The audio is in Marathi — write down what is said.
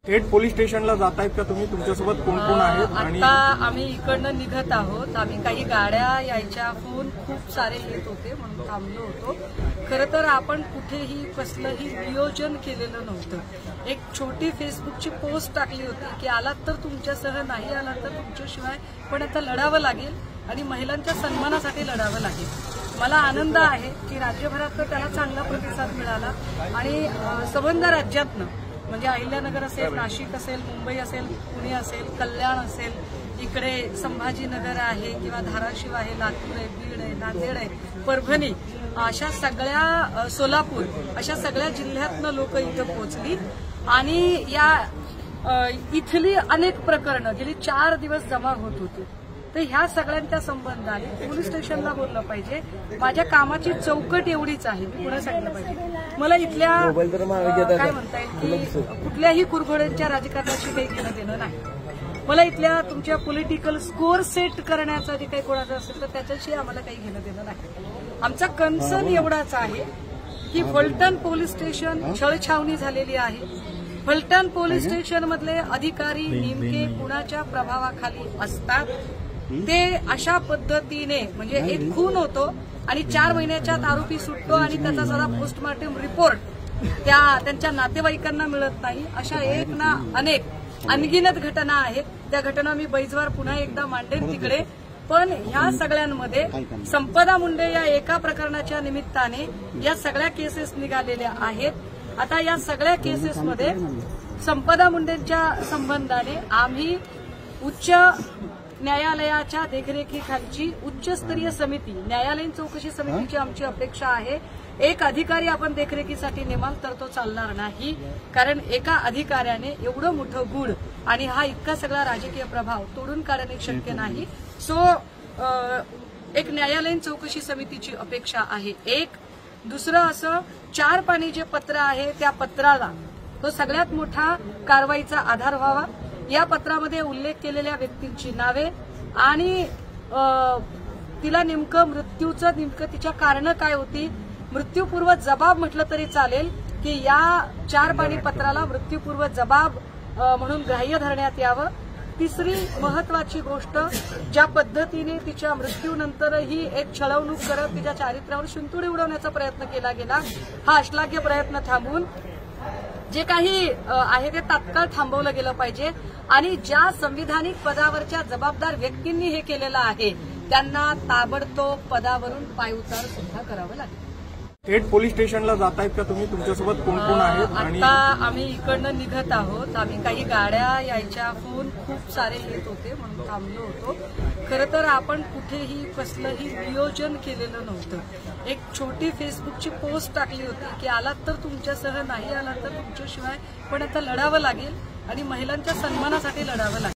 थेट पोलीस स्टेशनला जातायत का तुम्ही? तुमच्यासोबत कोण कोण आहेत? आणि आता आम्ही इकडनं निघत आहोत. आम्ही काही गाड्या यायच्या, फोन खूप सारे येत होते म्हणून थांबलो होतो. खरं तर आपण कुठेही कसलंही नियोजन केलेलं नव्हतं. एक छोटी फेसबुकची पोस्ट टाकली होती की आलात तर तुमच्यासह, नाही आलात तर तुमच्याशिवाय, पण आता लढावं लागेल आणि महिलांच्या सन्मानासाठी लढावं लागेल. मला आनंद आहे की राज्यभरात त्याला चांगला प्रतिसाद मिळाला आणि संबंध राज्यातनं म्हणजे अहिल्यानगर असेल, नाशिक असेल, मुंबई असेल, पुणे असेल, कल्याण असेल, इकडे संभाजीनगर आहे किंवा धाराशिव आहे, लातूर आहे, बीड आहे, नांदेड आहे, परभणी, अशा सगळ्या, सोलापूर, अशा सगळ्या जिल्ह्यातनं लोक इथं पोहोचली आणि या इथली अनेक प्रकरणं गेली 4 दिवस जमा होत होती. तर ह्या सगळ्यांच्या संबंधाने पोलीस स्टेशनला बोललं पाहिजे. माझ्या कामाची चौकट एवढीच आहे, मी पुन्हा सांगितलं पाहिजे. मला इथल्या काय म्हणता येईल की कुठल्याही कुरघोड्यांच्या राजकारणाशी काही घेणं देणं नाही. मला इथल्या तुमच्या पॉलिटिकल स्कोअर सेट करण्याचा जे काही कोणाचं असेल तर त्याच्याशी आम्हाला काही घेणं देणं नाही. आमचा कन्सर्न एवढाच आहे की फलटण पोलीस स्टेशन छळछावणी झालेली आहे. फलटण पोलीस स्टेशन मधले अधिकारी नेमके कुणाच्या प्रभावाखाली असतात ते अशा पद्धतीने, म्हणजे एक खून होतो आणि 4 महिन्याच्यात आरोपी सुटतो आणि त्याचा साधा पोस्टमार्टम रिपोर्ट त्यांच्या नातेवाईकांना मिळत नाही. अशा एक ना अनेक अनगिनत घटना आहेत. त्या घटना मी बैजवार पुन्हा एकदा मांडेन तिकडे. पण ह्या सगळ्यांमध्ये संपदा मुंडे या एका प्रकरणाच्या निमित्ताने या सगळ्या केसेस निघालेल्या आहेत. आता या सगळ्या केसेसमध्ये संपदा मुंडेंच्या संबंधाने आम्ही उच्च न्यायालयाच्या देखरेखीखालची उच्चस्तरीय समिती, न्यायालयीन चौकशी समितीची आमची अपेक्षा आहे. एक अधिकारी आपण देखरेखीसाठी नेमाल तर तो चालणार नाही, कारण एका अधिकाऱ्याने एवढं मोठं गुढ आणि हा इतका सगळा राजकीय प्रभाव तोडून काढणे शक्य नाही. सो एक न्यायालयीन चौकशी समितीची अपेक्षा आहे. एक दुसरं असं 4 पानी जे पत्र आहे त्या पत्राला तो सगळ्यात मोठा कारवाईचा आधार व्हावा. या पत्रामध्ये उल्लेख केलेल्या व्यक्तींची नावे आणि तिला नेमकं तिच्या कारणं काय होती, मृत्यूपूर्व जबाब म्हटलं तरी चालेल की या 4 पानी पत्राला मृत्यूपूर्व जबाब म्हणून ग्राह्य धरण्यात यावं. तिसरी महत्वाची गोष्ट, ज्या पद्धतीने तिच्या मृत्यूनंतरही एक छळवणूक करत तिच्या चारित्र्यावर शिंतोडे उडवण्याचा प्रयत्न केला गेला, हा अश्लाघ्य प्रयत्न थांबवून जे काही आहे ते तात्काळ थांबवलं गेलं पाहिजे आणि ज्या संविधानिक पदावरच्या जबाबदार व्यक्तींनी हे केलेलं आहे त्यांना ताबडतोब पदावरून पायउतार सुद्धा करावं लागेल. थेट पोलीस स्टेशनला जातायत का तुम्ही? तुमच्यासोबत कोण कोण आहेत? आणि आता आम्ही इकडनं निघत आहोत. आम्ही काही गाड्या यायच्या, फोन खूप सारे येत होते म्हणून थांबलो होतो. खरं तर आपण कुठेही कसलंही नियोजन केलेलं नव्हतं. एक छोटी फेसबुकची पोस्ट टाकली होती की आलात तर तुमच्यासह, नाही आलात तर तुमच्याशिवाय, पण आता लढावं लागेल आणि महिलांच्या सन्मानासाठी लढावं लागेल.